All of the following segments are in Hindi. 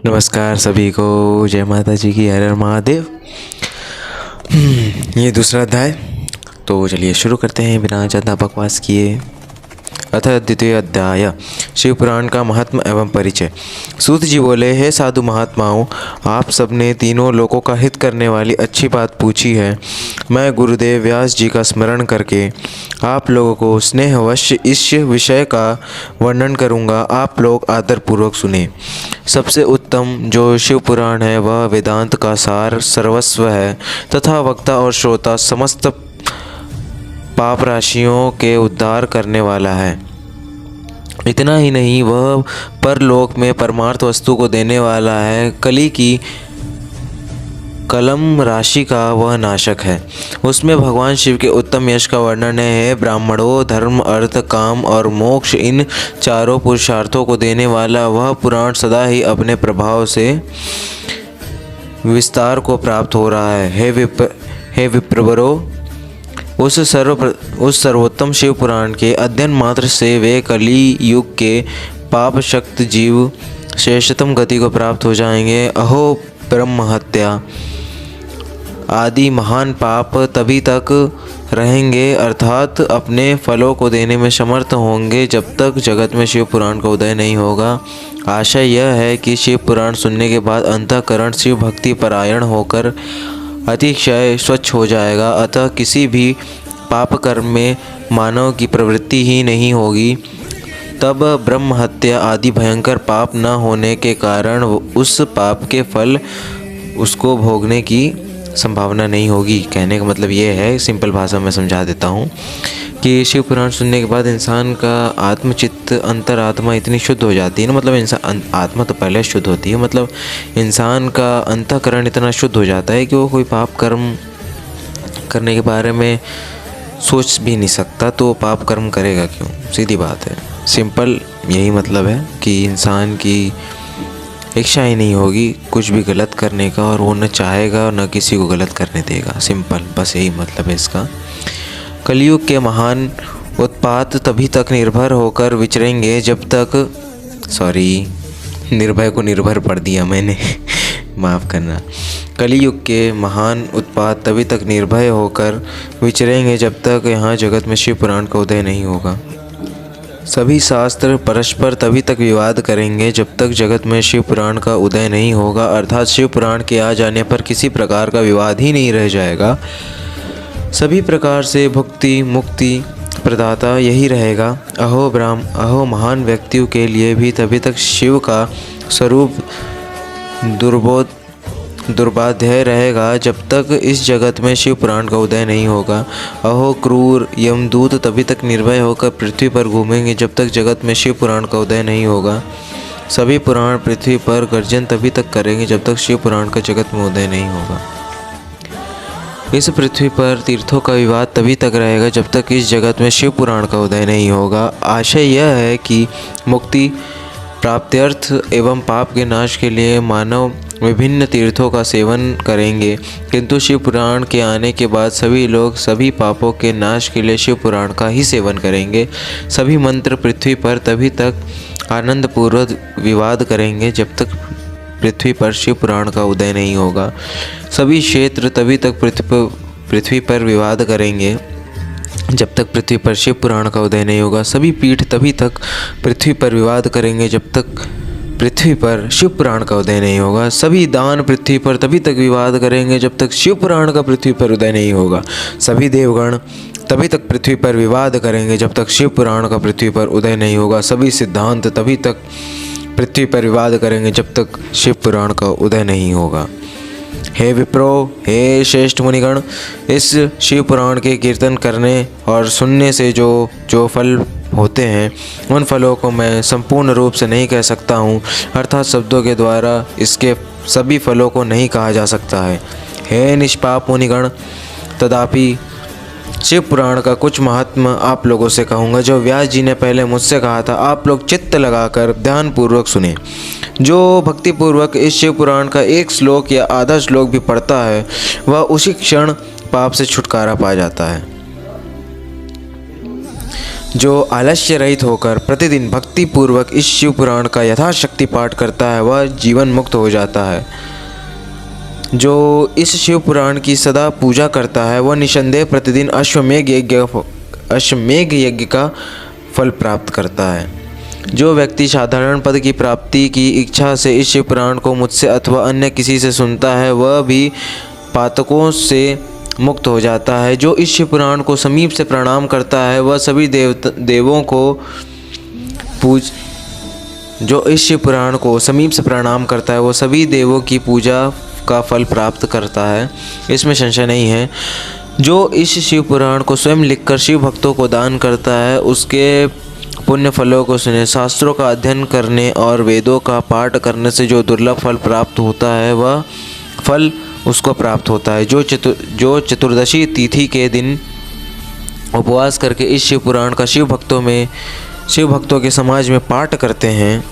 नमस्कार सभी को, जय माता जी की, हर हर महादेव। ये दूसरा अध्याय, तो चलिए शुरू करते हैं बिना ज़्यादा बकवास किए। अथ द्वितीय अध्याय, शिव पुराण का महात्मा एवं परिचय। सूत जी बोले, हे साधु महात्माओं, आप सबने तीनों लोकों का हित करने वाली अच्छी बात पूछी है। मैं गुरुदेव व्यास जी का स्मरण करके आप लोगों को स्नेहवश इस विषय का वर्णन करूंगा। आप लोग आदरपूर्वक सुने। सबसे उत्तम जो शिव पुराण है वह वेदांत का सार सर्वस्व है तथा वक्ता और श्रोता समस्त पाप राशियों के उद्धार करने वाला है। इतना ही नहीं, वह परलोक में परमार्थ वस्तु को देने वाला है। कली की कलम राशि का वह नाशक है। उसमें भगवान शिव के उत्तम यश का वर्णन है। ब्राह्मणों, धर्म, अर्थ, काम और मोक्ष, इन चारों पुरुषार्थों को देने वाला वह पुराण सदा ही अपने प्रभाव से विस्तार को प्राप्त हो रहा है। हे विप्रवरो, उस सर्वोत्तम शिव पुराण के अध्ययन मात्र से वे कली युग के पाप शक्त जीव श्रेष्ठतम गति को प्राप्त हो जाएंगे। अहो ब्रह्म हत्या आदि महान पाप तभी तक रहेंगे, अर्थात अपने फलों को देने में समर्थ होंगे, जब तक जगत में शिव पुराण का उदय नहीं होगा। आशय यह है कि शिव पुराण सुनने के बाद अंतःकरण शिव भक्ति परायण होकर अतिशय स्वच्छ हो जाएगा। अतः किसी भी पाप कर्म में मानव की प्रवृत्ति ही नहीं होगी। तब ब्रह्म हत्या आदि भयंकर पाप न होने के कारण उस पाप के फल उसको भोगने की संभावना नहीं होगी। कहने का मतलब ये है, सिंपल भाषा में समझा देता हूँ कि शिव पुराण सुनने के बाद इंसान का आत्मचित्त अंतरात्मा इतनी शुद्ध हो जाती है ना, मतलब इंसान आत्मा तो पहले शुद्ध होती है, मतलब इंसान का अंतःकरण इतना शुद्ध हो जाता है कि वो कोई पाप कर्म करने के बारे में सोच भी नहीं सकता। तो पाप कर्म करेगा क्यों? सीधी बात है, सिंपल यही मतलब है कि इंसान की इच्छा ही नहीं होगी कुछ भी गलत करने का, और वो न चाहेगा और न किसी को गलत करने देगा। सिंपल, बस यही मतलब है इसका। कलयुग के महान उत्पात तभी तक निर्भर होकर विचरेंगे जब तक, सॉरी निर्भय को निर्भर पढ़ दिया मैंने माफ़ करना। कलयुग के महान उत्पात तभी तक निर्भय होकर विचरेंगे जब तक यहाँ जगत में शिव पुराण का उदय नहीं होगा। सभी शास्त्र परस्पर तभी तक विवाद करेंगे जब तक जगत में शिव पुराण का उदय नहीं होगा, अर्थात शिव पुराण के आ जाने पर किसी प्रकार का विवाद ही नहीं रह जाएगा। सभी प्रकार से भुक्ति मुक्ति प्रदाता यही रहेगा। अहो महान व्यक्तियों के लिए भी तभी तक शिव का स्वरूप दुर्बाध्य रहेगा जब तक इस जगत में शिव पुराण का उदय नहीं होगा। अहो क्रूर यमदूत तभी तक निर्भय होकर पृथ्वी पर घूमेंगे जब तक जगत में शिव पुराण का उदय नहीं होगा। सभी पुराण पृथ्वी पर गर्जन तभी तक करेंगे जब तक शिव पुराण का जगत में उदय नहीं होगा। इस पृथ्वी पर तीर्थों का विवाद तभी तक रहेगा जब तक इस जगत में शिव पुराण का उदय नहीं होगा। आशय यह है कि मुक्ति प्राप्त्यर्थ एवं पाप के नाश के लिए मानव विभिन्न तीर्थों का सेवन करेंगे, किंतु शिव पुराण के आने के बाद सभी लोग सभी पापों के नाश के लिए शिव पुराण का ही सेवन करेंगे। सभी मंत्र पृथ्वी पर तभी तक आनंदपूर्वक विवाद करेंगे जब तक पृथ्वी पर शिव पुराण का उदय नहीं होगा। सभी क्षेत्र तभी तक पृथ्वी पर विवाद करेंगे जब तक पृथ्वी पर शिव पुराण का उदय नहीं होगा। सभी पीठ तभी तक पृथ्वी पर विवाद करेंगे जब तक पृथ्वी पर शिव पुराण का उदय नहीं होगा। सभी दान पृथ्वी पर तभी तक विवाद करेंगे जब तक शिव पुराण का पृथ्वी पर उदय नहीं होगा। सभी देवगण तभी तक पृथ्वी पर विवाद करेंगे जब तक शिव पुराण का पृथ्वी पर उदय नहीं होगा। सभी सिद्धांत तभी तक पृथ्वी पर विवाद करेंगे जब तक शिव पुराण का उदय नहीं होगा। हे विप्रो, हे श्रेष्ठ मुनिगण, इस शिव पुराण के कीर्तन करने और सुनने से जो फल होते हैं उन फलों को मैं संपूर्ण रूप से नहीं कह सकता हूँ, अर्थात शब्दों के द्वारा इसके सभी फलों को नहीं कहा जा सकता है। हे निष्पाप मुनिगण, तथापि शिव पुराण का कुछ महात्मा आप लोगों से कहूँगा जो व्यास जी ने पहले मुझसे कहा था। आप लोग चित्त लगाकर ध्यानपूर्वक सुने। जो भक्तिपूर्वक इस शिव पुराण का एक श्लोक या आधा श्लोक भी पढ़ता है वह उसी क्षण पाप से छुटकारा पा जाता है। जो आलस्य रहित होकर प्रतिदिन भक्ति पूर्वक इस शिव पुराण का यथाशक्ति पाठ करता है वह जीवन मुक्त हो जाता है। जो इस शिव पुराण की सदा पूजा करता है वह निसंदेह प्रतिदिन अश्वमेघ यज्ञ का फल प्राप्त करता है। जो व्यक्ति साधारण पद की प्राप्ति की इच्छा से इस शिव पुराण को मुझसे अथवा अन्य किसी से सुनता है वह भी पातकों से मुक्त हो जाता है। जो इस शिव पुराण को समीप से प्रणाम करता है वह सभी देवों को जो इस शिव पुराण को समीप से प्रणाम करता है वो सभी देवों की पूजा का फल प्राप्त करता है, इसमें संशय नहीं है। जो इस शिव पुराण को स्वयं लिखकर शिव भक्तों को दान करता है उसके पुण्य फलों को सुने। शास्त्रों का अध्ययन करने और वेदों का पाठ करने से जो दुर्लभ फल प्राप्त होता है वह फल उसको प्राप्त होता है। जो चतुर्दशी तिथि के दिन उपवास करके इस शिव पुराण का शिव भक्तों के समाज में पाठ करते हैं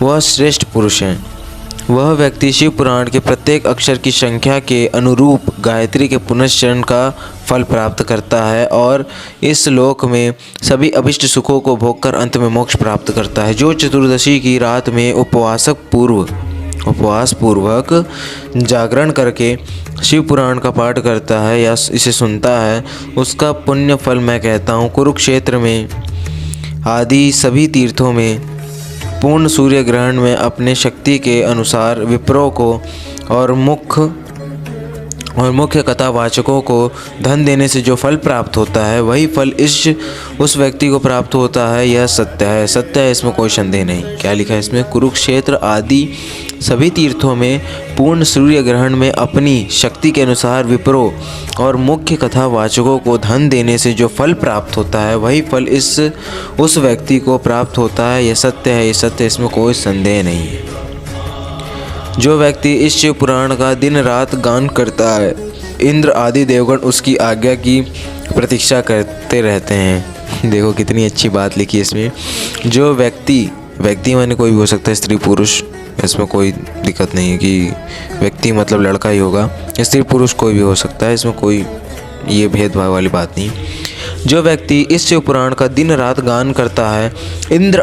वह श्रेष्ठ पुरुष हैं। वह व्यक्ति शिव पुराण के प्रत्येक अक्षर की संख्या के अनुरूप गायत्री के पुनश्चरण का फल प्राप्त करता है और इस लोक में सभी अभिष्ट सुखों को भोगकर अंत में मोक्ष प्राप्त करता है। जो चतुर्दशी की रात में उपवास पूर्वक जागरण करके शिव पुराण का पाठ करता है या इसे सुनता है उसका पुण्य फल मैं कहता हूँ कुरुक्षेत्र में आदि सभी तीर्थों में पूर्ण सूर्य ग्रहण में अपने शक्ति के अनुसार विप्रों को और मुख्य कथावाचकों को धन देने से जो फल प्राप्त होता है वही फल उस व्यक्ति को प्राप्त होता है। यह सत्य है, इसमें कोई संदेह नहीं। क्या लिखा है इसमें? कुरुक्षेत्र आदि सभी तीर्थों में पूर्ण सूर्य ग्रहण में अपनी शक्ति के अनुसार विप्रों और मुख्य कथावाचकों को धन देने से जो फल प्राप्त होता है वही फल उस व्यक्ति को प्राप्त होता है। यह सत्य है, इसमें कोई संदेह नहीं है। जो व्यक्ति इस शिव पुराण का दिन रात गान करता है इंद्र आदि देवगण उसकी आज्ञा की प्रतीक्षा करते रहते हैं। देखो कितनी अच्छी बात लिखी है इसमें। जो व्यक्ति माने कोई भी हो सकता है, स्त्री पुरुष, इसमें कोई दिक्कत नहीं है कि व्यक्ति मतलब लड़का ही होगा, स्त्री पुरुष कोई भी हो सकता है, इसमें कोई ये भेदभाव वाली बात नहीं। जो व्यक्ति इस शिव पुराण का दिन रात गान करता है इंद्र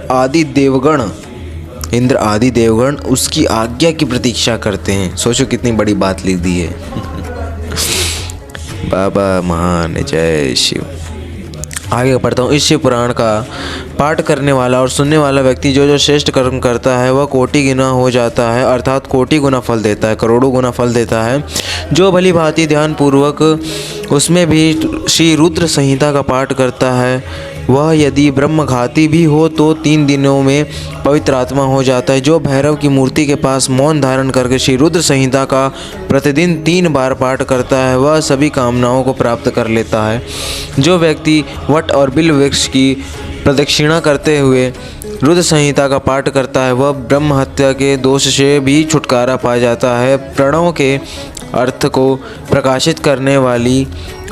आदि देवगण उसकी आज्ञा की प्रतीक्षा करते हैं। सोचो कितनी बड़ी बात लिख दी है। बाबा महान, जय शिव। आगे पढ़ता हूँ। इस शिव पुराण का पाठ करने वाला और सुनने वाला व्यक्ति जो श्रेष्ठ कर्म करता है वह कोटि गुना हो जाता है, अर्थात कोटि गुना फल देता है, करोड़ों गुना फल देता है। जो भली भांति ध्यान पूर्वक उसमें भी श्री रुद्र संहिता का पाठ करता है वह यदि ब्रह्मघाती भी हो तो 3 दिनों में पवित्र आत्मा हो जाता है। जो भैरव की मूर्ति के पास मौन धारण करके श्री रुद्र संहिता का प्रतिदिन 3 बार पाठ करता है वह सभी कामनाओं को प्राप्त कर लेता है। जो व्यक्ति वट और बिल्व वृक्ष की प्रदक्षिणा करते हुए रुद्र संहिता का पाठ करता है वह ब्रह्म हत्या के दोष से भी छुटकारा पा जाता है। प्रणव के अर्थ को प्रकाशित करने वाली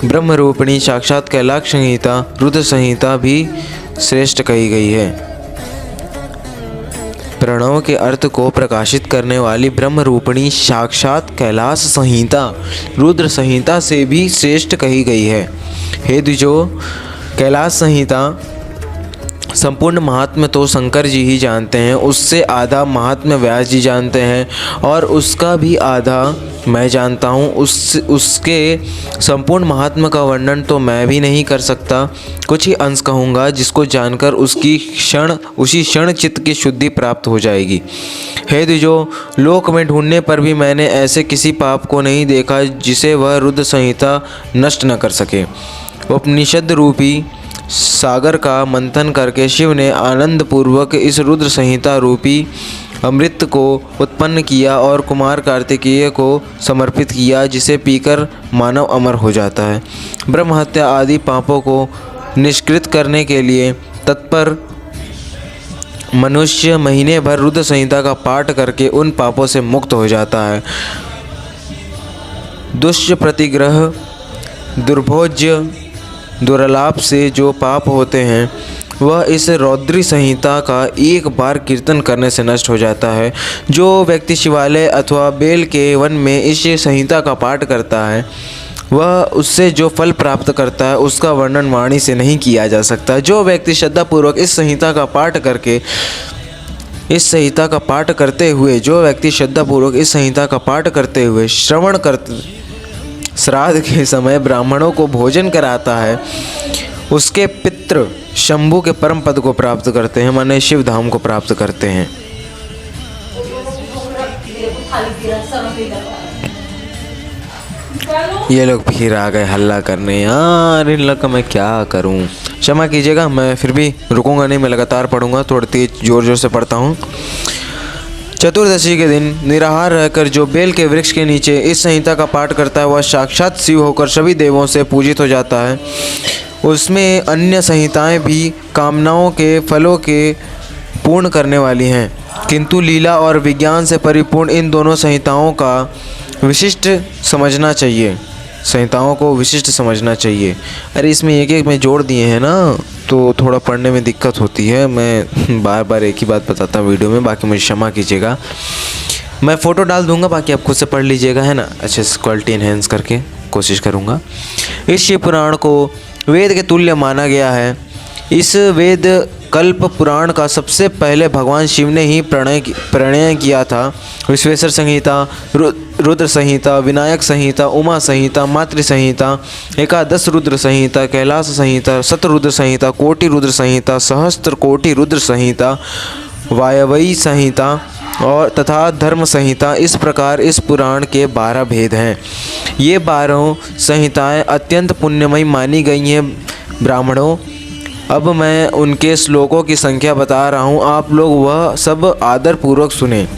ब्रह्म रूपिणी साक्षात कैलाश संहिता रुद्र संहिता भी श्रेष्ठ कही गई है। प्रणव के अर्थ को प्रकाशित करने वाली ब्रह्म रूपिणी साक्षात कैलाश संहिता रुद्र संहिता से भी श्रेष्ठ कही गई है। हे द्विजो, कैलाश संहिता संपूर्ण महात्म्य तो शंकर जी ही जानते हैं, उससे आधा महात्म्य व्यास जी जानते हैं और उसका भी आधा मैं जानता हूँ। उसके संपूर्ण महात्म्य का वर्णन तो मैं भी नहीं कर सकता, कुछ ही अंश कहूँगा जिसको जानकर उसी क्षण चित्त की शुद्धि प्राप्त हो जाएगी। हे द्विजो, लोक में ढूंढने पर भी मैंने ऐसे किसी पाप को नहीं देखा जिसे वह रुद्र संहिता नष्ट न कर सके। उपनिषद रूपी सागर का मंथन करके शिव ने आनंद पूर्वक इस रुद्र संहिता रूपी अमृत को उत्पन्न किया और कुमार कार्तिकेय को समर्पित किया, जिसे पीकर मानव अमर हो जाता है। ब्रह्म हत्या आदि पापों को निष्कृत करने के लिए तत्पर मनुष्य महीने भर रुद्र संहिता का पाठ करके उन पापों से मुक्त हो जाता है। दुष्प्रतिग्रह, दुर्भोज्य, दुर्लाभ से जो पाप होते हैं वह इस रौद्री संहिता का एक बार कीर्तन करने से नष्ट हो जाता है। जो व्यक्ति शिवालय अथवा बेल के वन में इस संहिता का पाठ करता है वह उससे जो फल प्राप्त करता है उसका वर्णन वाणी से नहीं किया जा सकता। जो व्यक्ति श्रद्धापूर्वक इस संहिता का पाठ करते हुए श्राद्ध के समय ब्राह्मणों को भोजन कराता है, उसके पितृ शंभु के परम पद को प्राप्त करते हैं, माने शिव धाम को प्राप्त करते हैं। ये लोग फिर आ गए हल्ला करने। यार इन लोग का मैं क्या करूं, क्षमा कीजिएगा, मैं फिर भी रुकूंगा नहीं, मैं लगातार पढ़ूंगा, थोड़ी तेज जोर से पढ़ता हूं। चतुर्दशी के दिन निराहार रहकर जो बेल के वृक्ष के नीचे इस संहिता का पाठ करता है वह साक्षात शिव होकर सभी देवों से पूजित हो जाता है। उसमें अन्य संहिताएं भी कामनाओं के फलों के पूर्ण करने वाली हैं, किंतु लीला और विज्ञान से परिपूर्ण इन दोनों संहिताओं का विशिष्ट समझना चाहिए। संहिताओं को विशिष्ट समझना चाहिए। अरे इसमें एक एक में जोड़ दिए हैं ना, तो थोड़ा पढ़ने में दिक्कत होती है। मैं बार बार एक ही बात बताता हूँ वीडियो में, बाकी मुझे क्षमा कीजिएगा। मैं फ़ोटो डाल दूंगा, बाकी आप खुद से पढ़ लीजिएगा, है ना, अच्छे से क्वालिटी इन्हेंस करके कोशिश करूँगा। इस शिव पुराण को वेद के तुल्य माना गया है। इस वेद कल्प पुराण का सबसे पहले भगवान शिव ने ही प्रणय किया था। विश्वेश्वर संहिता, रुद्र संहिता, विनायक संहिता, उमा संहिता, मातृ संहिता, एकादश रुद्र संहिता, कैलाश संहिता, शतरुद्र संहिता, कोटि रुद्र संहिता, सहस्त्र कोटि रुद्र संहिता, वायवई संहिता और तथा धर्म संहिता, इस प्रकार इस पुराण के 12 भेद हैं। ये 12 संहिताएं अत्यंत पुण्यमयी मानी गई हैं। ब्राह्मणों, अब मैं उनके श्लोकों की संख्या बता रहा हूँ, आप लोग वह सब आदर पूर्वक सुने।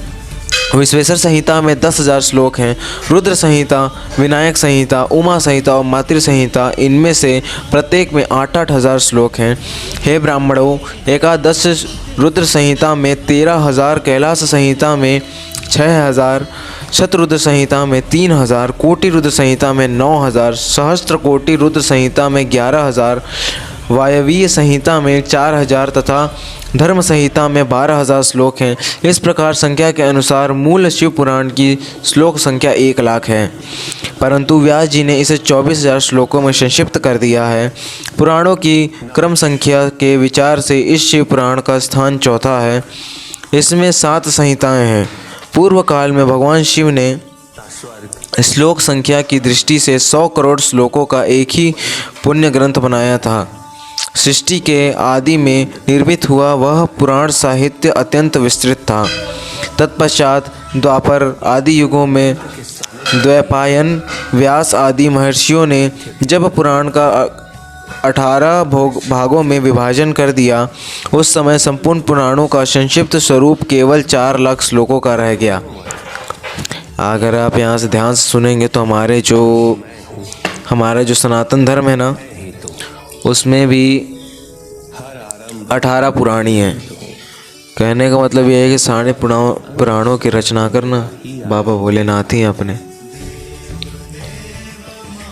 विश्वेश्वर संहिता में 10,000 श्लोक हैं। रुद्र संहिता, विनायक संहिता, उमा संहिता और मातृ संहिता, इनमें से प्रत्येक में 8-8 हज़ार श्लोक हैं। हे ब्राह्मणों, एकादश रुद्र संहिता में 13,000, कैलाश संहिता में 6,000, शतरुद्र संहिता में 3,000, कोटि रुद्र संहिता में 9,000, सहस्त्र कोटि रुद्र संहिता में 11,000, वायवीय संहिता में 4,000 तथा धर्म संहिता में 12,000 श्लोक हैं। इस प्रकार संख्या के अनुसार मूल शिव पुराण की श्लोक संख्या 1,00,000 है, परंतु व्यास जी ने इसे 24,000 श्लोकों में संक्षिप्त कर दिया है। पुराणों की क्रम संख्या के विचार से इस शिव पुराण का स्थान चौथा है। इसमें 7 संहिताएं हैं। पूर्व काल में भगवान शिव ने श्लोक संख्या की दृष्टि से 100 करोड़ श्लोकों का एक ही पुण्य ग्रंथ बनाया था। सृष्टि के आदि में निर्मित हुआ वह पुराण साहित्य अत्यंत विस्तृत था। तत्पश्चात द्वापर आदि युगों में द्वैपायन, व्यास आदि महर्षियों ने जब पुराण का 18 भागों में विभाजन कर दिया, उस समय संपूर्ण पुराणों का संक्षिप्त स्वरूप केवल 4,00,000 श्लोकों का रह गया। अगर आप यहाँ से ध्यान से सुनेंगे तो हमारा जो सनातन धर्म है ना, उसमें भी 18 पुराणी हैं। कहने का मतलब यह है कि सारे पुराणों की रचना करना बाबा भोलेनाथ ही अपने।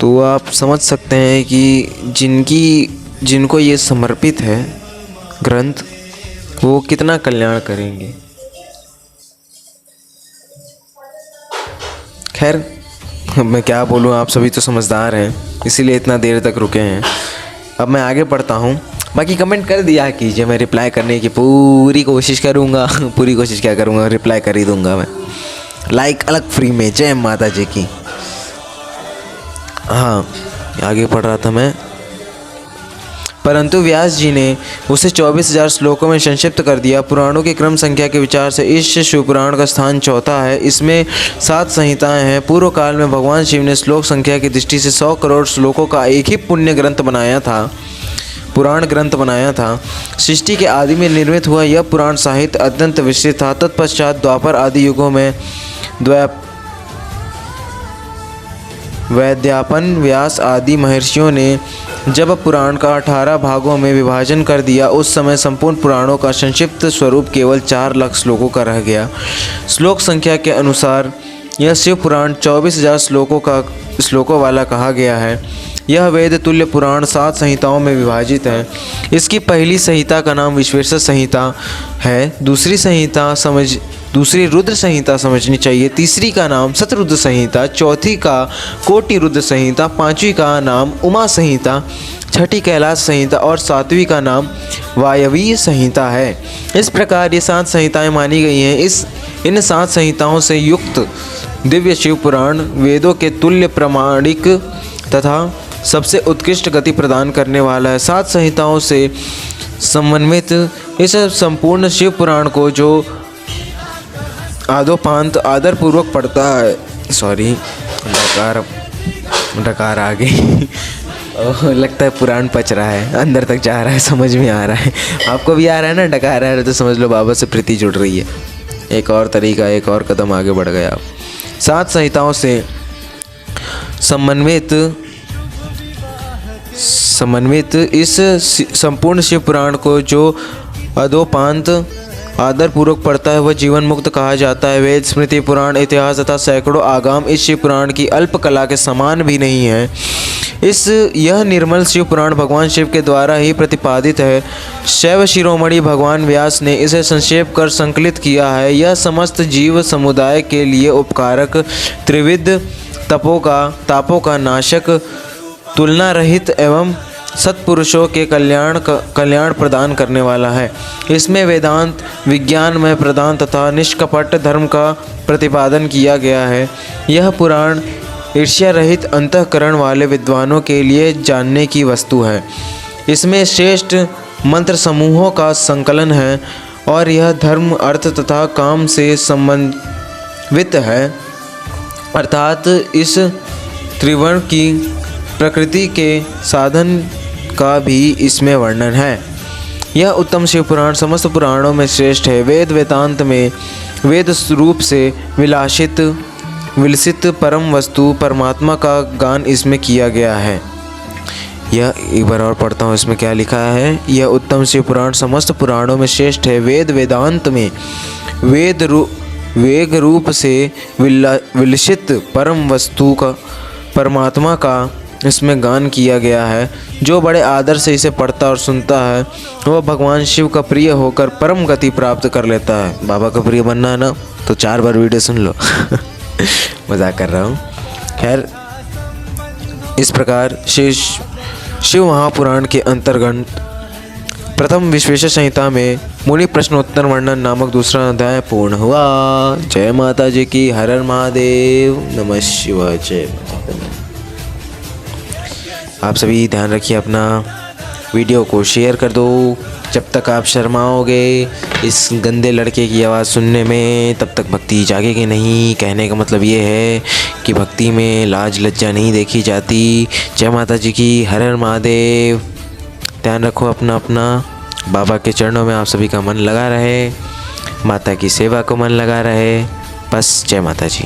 तो आप समझ सकते हैं कि जिनको ये समर्पित है ग्रंथ, वो कितना कल्याण करेंगे। खैर, मैं क्या बोलूँ, आप सभी तो समझदार हैं, इसीलिए इतना देर तक रुके हैं। अब मैं आगे पढ़ता हूँ। बाकी कमेंट कर दिया कीजिए, मैं रिप्लाई करने की पूरी कोशिश करूँगा। पूरी कोशिश क्या करूँगा, रिप्लाई कर ही दूँगा मैं। लाइक अलग फ्री में। जय माता जी की। हाँ, आगे पढ़ रहा था मैं। परंतु व्यास जी ने उसे 24,000 श्लोकों में संक्षिप्त कर दिया। पुराणों की क्रम संख्या के विचार से इस शिवपुराण का स्थान चौथा है। इसमें 7 संहिताएं हैं। पूर्व काल में भगवान शिव ने श्लोक संख्या की दृष्टि से 100 करोड़ श्लोकों का एक ही पुण्य ग्रंथ बनाया था, पुराण ग्रंथ बनाया था। सृष्टि के आदि में निर्मित हुआ यह पुराण साहित्य अत्यंत विस्तृत था। तत्पश्चात द्वापर आदि युगों में वैद्यापन, व्यास आदि महर्षियों ने जब पुराण का 18 भागों में विभाजन कर दिया, उस समय संपूर्ण पुराणों का संक्षिप्त स्वरूप केवल 4,00,000 श्लोकों का रह गया। श्लोक संख्या के अनुसार यह शिव पुराण 24,000 श्लोकों वाला कहा गया है। यह वेद तुल्य पुराण 7 संहिताओं में विभाजित है। इसकी पहली संहिता का नाम विश्वेश्वर संहिता है। दूसरी संहिता दूसरी रुद्र संहिता समझनी चाहिए, तीसरी का नाम शतरुद्र संहिता, चौथी का कोटि रुद्र संहिता, पांचवी का नाम उमा संहिता, छठी कैलाश संहिता और सातवीं का नाम वायवीय संहिता है। इस प्रकार ये 7 संहिताएं मानी गई हैं। इन 7 संहिताओं से युक्त दिव्य शिव पुराण वेदों के तुल्य प्रामाणिक तथा सबसे उत्कृष्ट गति प्रदान करने वाला है। 7 संहिताओं से समन्वित इस संपूर्ण शिव पुराण को जो आदोपांत आदरपूर्वक पढ़ता है, सॉरी डकार आ गई लगता है पुराण पच रहा है, अंदर तक जा रहा है, समझ में आ रहा है। आपको भी आ रहा है ना, डकार आ रहा है तो समझ लो बाबा से प्रीति जुड़ रही है। एक और तरीका, एक और कदम आगे बढ़ गए आप। 7 संहिताओं से समन्वित इस संपूर्ण शिव पुराण को जो अधोपांत आदरपूर्वक पढ़ता है वह जीवन मुक्त कहा जाता है। वेद, स्मृति, पुराण, इतिहास तथा सैकड़ों आगम इस शिव पुराण की अल्प कला के समान भी नहीं है। यह निर्मल शिव पुराण भगवान शिव के द्वारा ही प्रतिपादित है। शैव शिरोमणि भगवान व्यास ने इसे संक्षेप कर संकलित किया है। यह समस्त जीव समुदाय के लिए उपकारक, त्रिविध तापों का नाशक, तुलना रहित एवं सत्पुरुषों के कल्याण प्रदान करने वाला है। इसमें वेदांत, विज्ञानमय प्रदान तथा निष्कपट धर्म का प्रतिपादन किया गया है। यह पुराण ईर्ष्या रहित अंतःकरण वाले विद्वानों के लिए जानने की वस्तु है। इसमें श्रेष्ठ मंत्र समूहों का संकलन है और यह धर्म, अर्थ तथा काम से संबंधित है, अर्थात इस त्रिवर्ण की प्रकृति के साधन का भी इसमें वर्णन है। यह उत्तम शिव पुराण समस्त पुराणों में श्रेष्ठ है। वेद वेदांत में वेद रूप से विलसित परम वस्तु परमात्मा का गान इसमें किया गया है। यह एक बार और पढ़ता हूँ, इसमें क्या लिखा है। यह उत्तम शिव पुराण समस्त पुराणों में श्रेष्ठ है। वेद वेदांत में वेग रूप से विलसित परम वस्तु का परमात्मा का इसमें गान किया गया है। जो बड़े आदर से इसे पढ़ता और सुनता है वह भगवान शिव का प्रिय होकर परम गति प्राप्त कर लेता है। बाबा का प्रिय बनना है ना तो 4 बार वीडियो सुन लो मजाक कर रहा हूँ। खैर, इस प्रकार शिव महापुराण के अंतर्गत प्रथम विश्वेश संहिता में मुनि प्रश्नोत्तर वर्णन नामक दूसरा अध्याय पूर्ण हुआ। जय माता जी की। हर हर महादेव। नमः शिवाय। जय माता दी। आप सभी ध्यान रखिए अपना, वीडियो को शेयर कर दो। जब तक आप शर्माओगे इस गंदे लड़के की आवाज़ सुनने में तब तक भक्ति जागेगी नहीं। कहने का मतलब ये है कि भक्ति में लाज लज्जा नहीं देखी जाती। जय माता जी की। हर हर महादेव। ध्यान रखो अपना अपना। बाबा के चरणों में आप सभी का मन लगा रहे, माता की सेवा को मन लगा रहे। बस जय माता जी।